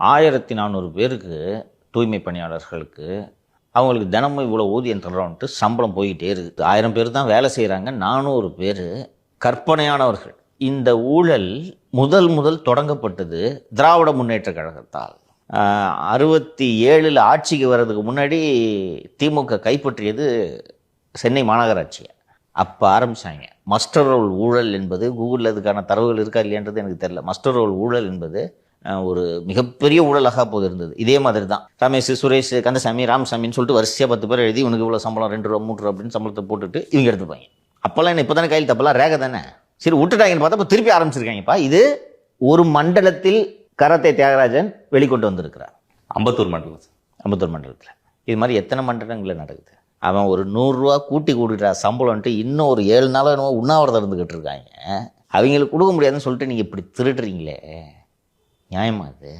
1400 பேருக்கு தூய்மை பணியாளர்களுக்கு அவங்களுக்கு தினமும் இவ்வளோ ஊதியம் தர்றோன்ட்டு சம்பளம் போய்கிட்டே இருக்குது. 1000 பேர் தான் வேலை செய்கிறாங்க, 400 பேர் கற்பனையானவர்கள். இந்த ஊழல் முதல் தொடங்கப்பட்டது திராவிட முன்னேற்ற கழகத்தால். 67 ஆட்சிக்கு வர்றதுக்கு முன்னாடி திமுக கைப்பற்றியது சென்னை மாநகராட்சியை. அப்போ ஆரம்பித்தாங்க மஸ்டர் ரோல் ஊழல் என்பது. கூகுளில் அதுக்கான தரவுகள் இருக்கா இல்லைன்றது எனக்கு தெரியல. மஸ்டர் ரோல் ஊழல் என்பது ஒரு மிகப்பெரிய ஊழலாக போது இருந்தது. இதே மாதிரி தான் ரமேஷ், சுரேஷ், கந்தசாமி, ராமசாமின்னு சொல்லிட்டு வரிசையாக 10 பேர் எழுதி உனக்கு இவ்வளோ சம்பளம் 2 ரூபா 3 ரூபா அப்படின்னு சம்பளத்தை போட்டுட்டு இவங்க எடுத்துப்பாங்க. அப்போல்லாம் என்ன இப்போ தானே கையில் தப்பெல்லாம் ரேகை தானே. சரி விட்டுட்டாங்கன்னு பார்த்தா இப்போ திருப்பி ஆரம்பிச்சிருக்காங்கப்பா. இது ஒரு மண்டலத்தில் கரத்தை தியாகராஜன் வெளிக்கொண்டு வந்திருக்கிறார். அம்பத்தூர் மண்டலத்தில் இது மாதிரி எத்தனை மண்டலங்களில் நடக்குது. அவன் ஒரு 100 ரூபா கூட்டி கொடுக்குறா சம்பளம்ன்ட்டு இன்னும் ஒரு 7 நாளாக என்னவோ உண்ணாவிரதம் இருந்துக்கிட்டு இருக்காங்க. அவங்களுக்கு கொடுக்க முடியாதுன்னு சொல்லிட்டு நீங்கள் இப்படி திருடுறீங்களே, நியாயமா அது?